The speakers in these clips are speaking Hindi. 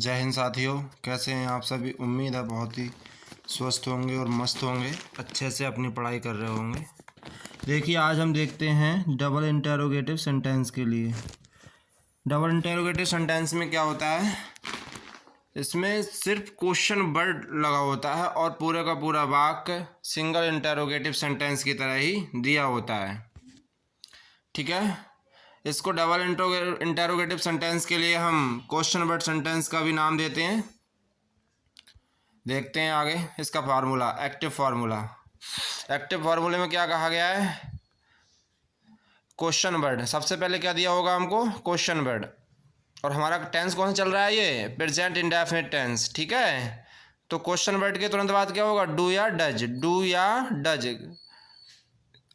जय हिंद साथियों, कैसे हैं आप सभी। उम्मीद है बहुत ही स्वस्थ होंगे और मस्त होंगे, अच्छे से अपनी पढ़ाई कर रहे होंगे। देखिए, आज हम देखते हैं डबल इंटरोगेटिव सेंटेंस के लिए। डबल इंटरोगेटिव सेंटेंस में क्या होता है, इसमें सिर्फ क्वेश्चन वर्ड लगा होता है और पूरे का पूरा वाक्य सिंगल इंटरोगेटिव सेंटेंस की तरह ही दिया होता है। ठीक है, इसको डबल इंटरोगेटिव सेंटेंस के लिए हम क्वेश्चन वर्ड सेंटेंस का भी नाम देते हैं। देखते हैं आगे इसका फार्मूला, एक्टिव फार्मूला। एक्टिव फार्मूले में क्या कहा गया है, क्वेश्चन वर्ड। सबसे पहले क्या दिया होगा हमको, क्वेश्चन वर्ड। और हमारा टेंस कौन सा चल रहा है, ये प्रेजेंट इंडेफिनिट टेंस। ठीक है, तो क्वेश्चन वर्ड के तुरंत बाद क्या होगा, डू या डज। डू या डज।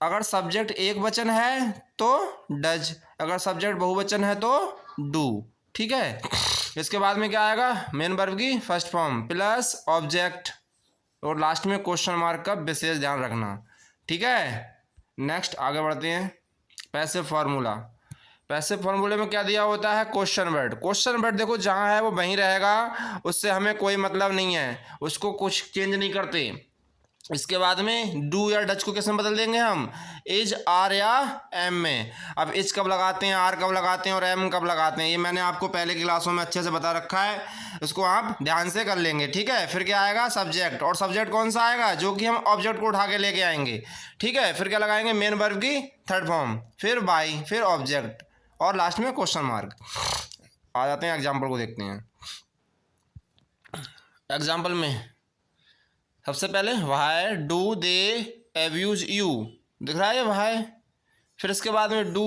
अगर सब्जेक्ट एक वचन है तो डज, अगर सब्जेक्ट बहुवचन है तो डू। ठीक है, इसके बाद में क्या आएगा, मेन वर्ब की फर्स्ट फॉर्म प्लस ऑब्जेक्ट और लास्ट में क्वेश्चन मार्क का विशेष ध्यान रखना। ठीक है, नेक्स्ट आगे बढ़ते हैं। Passive formula. पैसिव फार्मूले में क्या दिया होता है, क्वेश्चन वर्ड। क्वेश्चन वर्ड देखो जहाँ है वो वहीं रहेगा, उससे हमें कोई मतलब नहीं है, उसको कुछ चेंज नहीं करते। इसके बाद में डू या डच को किस में बदल देंगे हम, इज, आर या एम में। अब इज कब लगाते हैं, आर कब लगाते हैं और एम कब लगाते हैं, ये मैंने आपको पहले की क्लासों में अच्छे से बता रखा है, इसको आप ध्यान से कर लेंगे। ठीक है, फिर क्या आएगा, सब्जेक्ट। और सब्जेक्ट कौन सा आएगा, जो कि हम ऑब्जेक्ट को उठा के लेके आएंगे। ठीक है, फिर क्या लगाएंगे, मेन वर्ब की थर्ड फॉर्म, फिर बाई, फिर ऑब्जेक्ट और लास्ट में क्वेश्चन मार्क। आ जाते हैं एग्जाम्पल को देखते हैं। एग्जाम्पल में सबसे पहले why do they abuse you, दिख रहा है ये वाई। फिर इसके बाद में डू।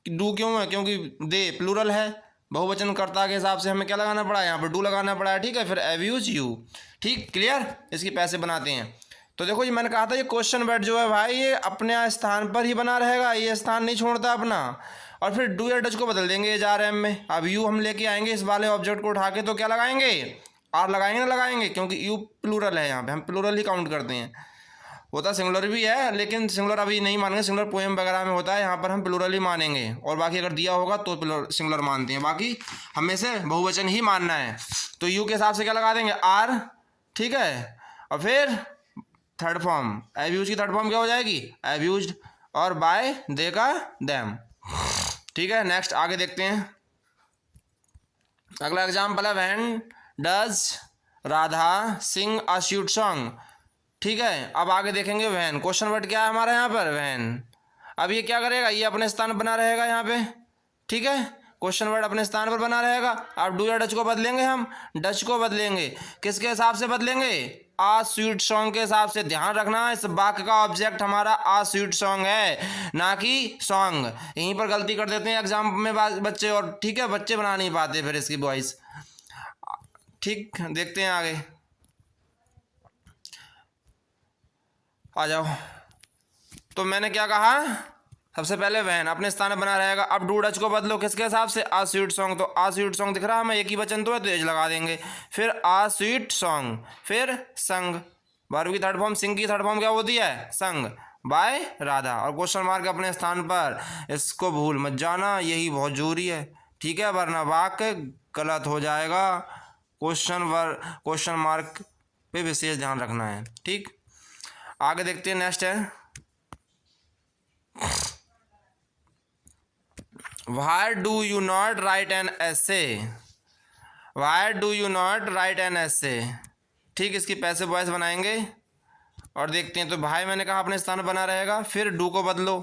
डू क्यों है, क्योंकि दे प्लूरल है, बहुवचन कर्ता के हिसाब से हमें क्या लगाना पड़ा है, यहाँ पर डू लगाना पड़ा है। ठीक है, फिर एब्यूज यू। ठीक, क्लियर। इसकी पैसे बनाते हैं। तो देखो जी, मैंने कहा था ये क्वेश्चन वर्ड जो है भाई, ये अपने स्थान पर ही बना रहेगा, ये स्थान नहीं छोड़ता अपना। और फिर डू या डच को बदल देंगे एज, आर, एम में। अब यू हम लेके आएंगे इस वाले ऑब्जेक्ट को उठा के, तो क्या लगाएंगे, आर लगाएंगे ना लगाएंगे, क्योंकि यू प्लूरल है, यहाँ पे हम प्लूरल ही काउंट करते हैं। होता सिंगुलर भी है, लेकिन सिंगुलर अभी नहीं मानेंगे, सिंगुलर पोएम वगैरह में होता है, यहाँ पर हम प्लूरल ही मानेंगे। और बाकी अगर दिया होगा तो सिंगुलर मानते हैं, बाकी हमें से बहुवचन ही मानना है। तो यू के हिसाब से क्या लगा देंगे, आर। ठीक है, और फिर थर्ड फॉर्म एब्यूज की थर्ड फॉर्म क्या हो जाएगी, एब्यूज्ड, और बाय दे का देम। ठीक है, नेक्स्ट आगे देखते हैं। अगला एग्जाम्पल है when does Radha sing a sweet song. ठीक है, अब आगे देखेंगे व्हेन। क्वेश्चन वर्ड क्या है हमारा यहाँ पर, व्हेन। अब ये क्या करेगा, ये अपने स्थान बना रहेगा यहाँ पे। ठीक है, क्वेश्चन वर्ड अपने स्थान पर बना रहेगा। अब डू या डच को बदलेंगे हम, डच को बदलेंगे किसके हिसाब से बदलेंगे, आ स्वीट सॉन्ग के हिसाब से। ध्यान रखना, इस वाक्य का ऑब्जेक्ट हमारा आ स्वीट सॉन्ग है, ना कि सॉन्ग। यहीं पर गलती कर देते हैं एग्जाम में बच्चे, और ठीक है बच्चे बना नहीं पाते फिर इसकी वॉइस। ठीक, देखते हैं आगे, आ जाओ। तो मैंने क्या कहा, सबसे पहले वैन अपने स्थान में बना रहेगा। अब डू डच को बदलो किसके हिसाब से, आ स्वीट सॉन्ग। तो आ स्वीट सॉन्ग दिख रहा है हमें, एक ही वचन तो है, तो एज लगा देंगे। फिर आ स्वीट सॉन्ग, फिर संग, वर्ब की थर्ड फॉर्म, सिंग की थर्ड फॉर्म क्या होती है, संग बाय राधा, और क्वेश्चन मार्क अपने स्थान पर। इसको भूल मत जाना, यही बहुत जरूरी है। ठीक है, वरना वाक्य गलत हो जाएगा। क्वेश्चन मार्क पे विशेष ध्यान रखना है। ठीक, आगे देखते हैं। नेक्स्ट है Why do you not write an essay? Why do you not write an essay? ठीक, इसकी पैसिव वॉइस बनाएंगे और देखते हैं। तो भाई मैंने कहा अपने स्थान बना रहेगा, फिर डू को बदलो।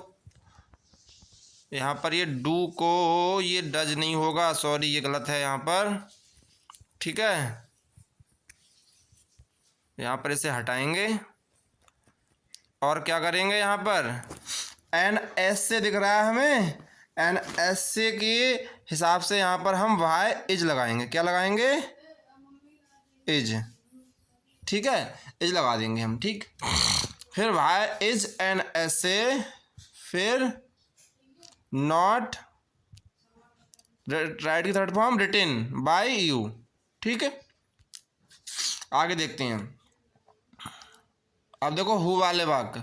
यहाँ पर ये डू को, ये डज नहीं होगा, सॉरी ये गलत है यहाँ पर। ठीक है, यहाँ पर इसे हटाएंगे और क्या करेंगे, यहाँ पर एन एस से दिख रहा है हमें, एन एस से के हिसाब से यहाँ पर हम वाई इज लगाएंगे। क्या लगाएंगे, इज। ठीक है, इज लगा देंगे हम। ठीक, फिर वाई इज एन एस से, फिर नॉट, राइट की थर्ड फॉर्म रिटिन बाय यू। ठीक है, आगे देखते हैं। अब देखो हु वाले वाक्य,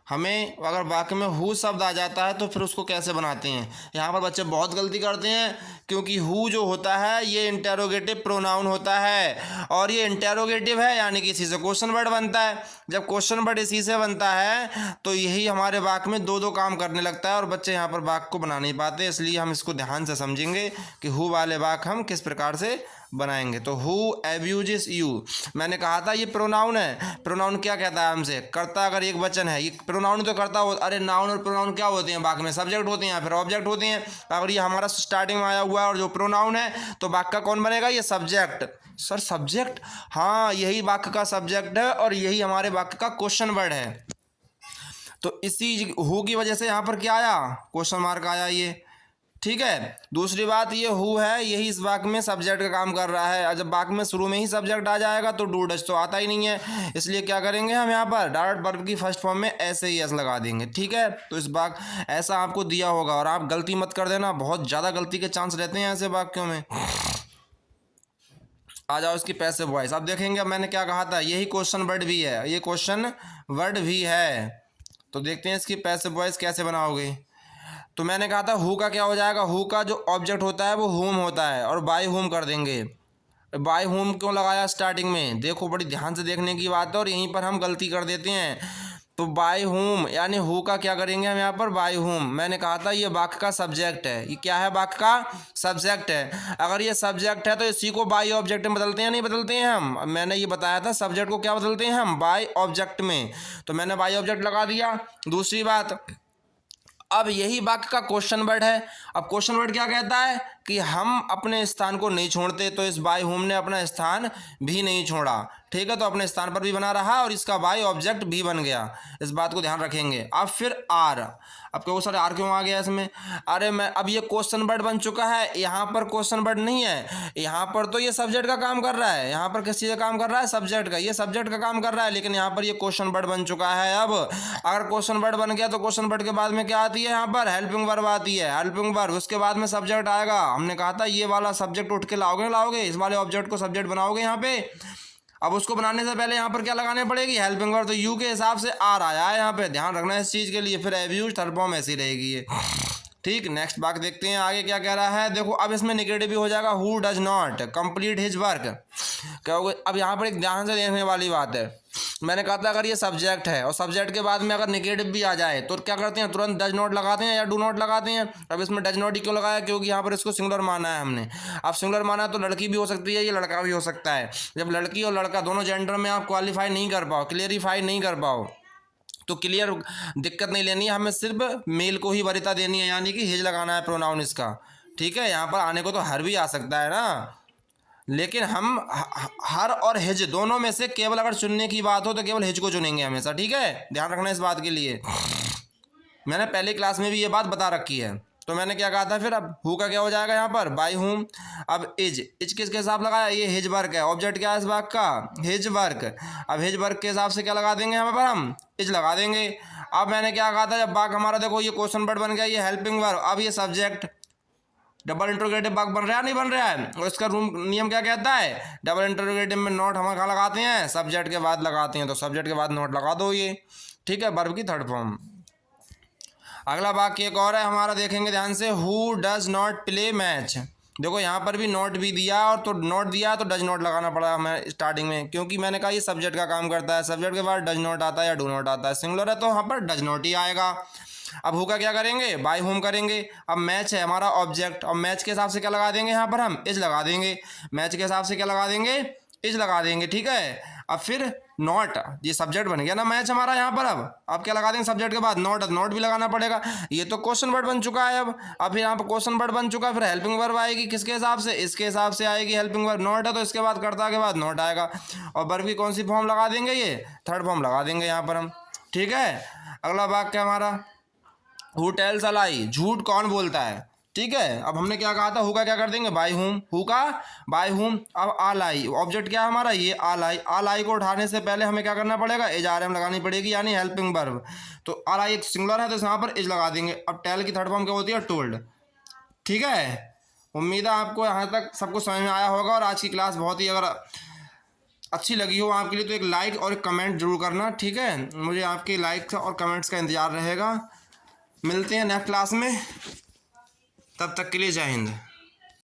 हमें अगर वाक्य में हु शब्द आ जाता है तो फिर उसको कैसे बनाते हैं। यहाँ पर बच्चे बहुत गलती करते हैं, क्योंकि हु जो होता है ये इंटेरोगेटिव प्रोनाउन होता है, और ये इंटेरोगेटिव है यानी कि इसी से क्वेश्चन वर्ड बनता है। जब क्वेश्चन वर्ड इसी से बनता है तो यही हमारे वाक्य में दो दो काम करने लगता है, और बच्चे यहाँ पर वाक्य को बना नहीं पाते। इसलिए हम इसको ध्यान से समझेंगे कि हु वाले वाक्य हम किस प्रकार से बनाएंगे। तो हु एब्यूजेस यू, मैंने कहा था ये प्रोनाउन है। प्रोनाउन क्या कहता है हमसे, कर्ता अगर एक वचन है, ये प्रोनाउन तो करता हो। अरे नाउन और प्रोनाउन क्या होते हैं वाक्य में, सब्जेक्ट होते हैं फिर ऑब्जेक्ट होते हैं। अगर ये हमारा स्टार्टिंग में आया हुआ है और जो प्रोनाउन है तो वाक्य का कौन बनेगा, ये सब्जेक्ट। सर सब्जेक्ट, हाँ यही वाक्य का सब्जेक्ट है और यही हमारे वाक्य का क्वेश्चन वर्ड है। तो इसी हु की वजह से यहाँ पर क्या आया, क्वेश्चन मार्क आया ये, ठीक है। दूसरी बात ये हु है, यही इस वाक्य में सब्जेक्ट का काम कर रहा है। और जब वाक्य में शुरू में ही सब्जेक्ट आ जाएगा तो डू डज तो आता ही नहीं है, इसलिए क्या करेंगे हम यहाँ पर डायरेक्ट वर्ब की फर्स्ट फॉर्म में ऐसे ही एस लगा देंगे, ठीक है। तो इस वाक्य ऐसा आपको दिया होगा और आप गलती मत कर देना, बहुत ज़्यादा गलती के चांस रहते हैं ऐसे वाक्यों में। आ जाओ इसकी पैसिव वॉइस, अब देखेंगे। अब मैंने क्या कहा था, यही क्वेश्चन वर्ड भी है, ये क्वेश्चन वर्ड भी है। तो देखते हैं इसकी पैसिव वॉइस कैसे बनाओगे। तो मैंने कहा था हु का क्या हो जाएगा, हु का जो ऑब्जेक्ट होता है वो हुम होता है, और बाय हुम कर देंगे। बाय हुम क्यों लगाया स्टार्टिंग में, देखो बड़ी ध्यान से देखने की बात है और यहीं पर हम गलती कर देते हैं। तो बाय हुम यानी हु का क्या करेंगे हम यहाँ पर, बाय हुम। मैंने कहा था ये वाक्य का सब्जेक्ट है, ये क्या है, वाक्य का सब्जेक्ट है। अगर ये सब्जेक्ट है तो इसी को बाय ऑब्जेक्ट में बदलते हैं, नहीं बदलते हैं हम। मैंने ये बताया था सब्जेक्ट को क्या बदलते हैं हम, बाय ऑब्जेक्ट में। तो मैंने बाय ऑब्जेक्ट लगा दिया। दूसरी बात, अब यही वाक्य का क्वेश्चन वर्ड है। अब क्वेश्चन वर्ड क्या कहता है कि हम अपने स्थान को नहीं छोड़ते, तो इस बाय होम ने अपना स्थान भी नहीं छोड़ा, ठीक है। तो अपने स्थान पर भी बना रहा और इसका बाय ऑब्जेक्ट भी बन गया, इस बात को ध्यान रखेंगे। अब फिर आर, अब क्यों सर आर क्यों आ गया इसमें, अरे मैं अब ये क्वेश्चन वर्ड बन चुका है, यहाँ पर क्वेश्चन वर्ड नहीं है, यहाँ पर तो ये सब्जेक्ट का काम कर रहा है। यहाँ पर किस चीज़ का काम कर रहा है, सब्जेक्ट का, ये सब्जेक्ट का काम कर रहा है, लेकिन यहाँ पर ये क्वेश्चन वर्ड बन चुका है। अब अगर क्वेश्चन वर्ड बन गया तो क्वेश्चन वर्ड के बाद में क्या आती है, यहाँ पर हेल्पिंग वर्ब आती है, हेल्पिंग वर्ब। उसके बाद में सब्जेक्ट आएगा। हमने कहा था ये वाला सब्जेक्ट उठ के लाओगे, इस वाले ऑब्जेक्ट को सब्जेक्ट बनाओगे यहाँ पे। अब उसको बनाने से पहले यहाँ पर क्या लगाने पड़ेगी, हेल्पिंग वर्ब। तो यू के हिसाब से आर आया है यहाँ पे, ध्यान रखना है इस चीज़ के लिए। फिर एब्यूज थर्ड फॉर्म ऐसी रहेगी ये, ठीक। नेक्स्ट बात देखते हैं आगे क्या कह रहा है। देखो अब इसमें नेगेटिव भी हो जाएगा, who does not complete his work. क्या होगा, अब यहाँ पर एक ध्यान से देखने वाली बात है। मैंने कहा था अगर ये सब्जेक्ट है और सब्जेक्ट के बाद में अगर नेगेटिव भी आ जाए तो क्या करते हैं, तुरंत डज नॉट लगाते हैं या डू नॉट लगाते हैं। अब इसमें डज नॉट ही क्यों लगाया, क्योंकि यहाँ पर इसको सिंगुलर माना है हमने। अब सिंगुलर माना है तो लड़की भी हो सकती है, ये लड़का भी हो सकता है। जब लड़की और लड़का दोनों जेंडर में आप क्वालिफाई नहीं कर पाओ, क्लियरिफाई नहीं कर पाओ, तो क्लियर दिक्कत नहीं लेनी है, हमें सिर्फ मेल को ही वरीयता देनी है, यानी कि हिज लगाना है प्रोनाउन इसका, ठीक है। यहाँ पर आने को तो हर भी आ सकता है ना, लेकिन हम हर और हिज दोनों में से केवल अगर चुनने की बात हो तो केवल हिज को चुनेंगे हमेशा, ठीक है। ध्यान रखना इस बात के लिए, मैंने पहले क्लास में भी ये बात बता रखी है। तो मैंने क्या कहा था फिर, अब हु का क्या हो जाएगा यहाँ पर, बाय हुम। अब इज किसके हिसाब लगाया, ये हिज वर्क है, ऑब्जेक्ट क्या है इस वाक्य का, हिज वर्क। अब हिज वर्क के हिसाब से क्या लगा देंगे यहाँ पर, हम इज लगा देंगे। अब मैंने क्या कहा था, जब वाक्य हमारा देखो ये क्वेश्चन वर्ड बन गया, ये हेल्पिंग वर्ब, अब ये सब्जेक्ट डबल इंटरोगेटिव वाक्य बन रहा है नहीं बन रहा है। और इसका रूम नियम क्या कहता है, डबल इंटरोगेटिव में नॉट हम कहाँ लगाते हैं, सब्जेक्ट के बाद लगाते हैं। तो सब्जेक्ट के बाद नॉट लगा दो ये, ठीक है, वर्ब की थर्ड फॉर्म। अगला वाक्य एक और है हमारा, देखेंगे ध्यान से, who does not play match. देखो यहाँ पर भी नॉट भी दिया, और तो नॉट दिया तो डज नॉट लगाना पड़ा हमें स्टार्टिंग में, क्योंकि मैंने कहा ये सब्जेक्ट का काम करता है। सब्जेक्ट के बाद डज नॉट आता है या डू नॉट आता है, सिंगुलर है तो यहाँ पर डज नॉट ही आएगा। अब हु का क्या करेंगे, बाय होम करेंगे। अब मैच है हमारा ऑब्जेक्ट, और मैच के हिसाब से क्या लगा देंगे यहाँ पर, हम इज लगा देंगे। मैच के हिसाब से क्या लगा देंगे, इज लगा देंगे, ठीक है। अब फिर नॉट, ये सब्जेक्ट बन गया ना मैच हमारा यहाँ पर। अब क्या लगा देंगे सब्जेक्ट के बाद, नॉट भी लगाना पड़ेगा। ये तो क्वेश्चन वर्ड बन चुका है। अब फिर यहाँ पर क्वेश्चन वर्ड बन चुका है, फिर हेल्पिंग वर्ब आएगी किसके हिसाब से, इसके हिसाब से आएगी हेल्पिंग वर्ब। नॉट है तो इसके बाद कर्ता के बाद नॉट आएगा, और वर्ब की कौन सी फॉर्म लगा देंगे, ये थर्ड फॉर्म लगा देंगे यहाँ पर हम, ठीक है। अगला वाक्य हमारा, हु टेल्स अ लाई, झूठ कौन बोलता है, ठीक है। अब हमने क्या कहा था, हु का क्या कर देंगे, बाय हुम, हु का बाय हुम। अब आ लाई, ऑब्जेक्ट क्या है हमारा, ये आ लाई। आ लाई को उठाने से पहले हमें क्या करना पड़ेगा, एज आर एम लगानी पड़ेगी, यानी हेल्पिंग वर्ब। तो आ लाई एक सिंगुलर है तो यहाँ पर एज लगा देंगे। अब टेल की थर्ड फॉर्म क्या होती है, टोल्ड, ठीक है। उम्मीद है आपको यहाँ तक सबको समझ में आया होगा, और आज की क्लास बहुत ही अगर अच्छी लगी हो आपके लिए तो एक लाइक और एक कमेंट जरूर करना, ठीक है। मुझे आपके लाइक्स और कमेंट्स का इंतज़ार रहेगा। मिलते हैं नेक्स्ट क्लास में, तब तक के लिए जय हिंद।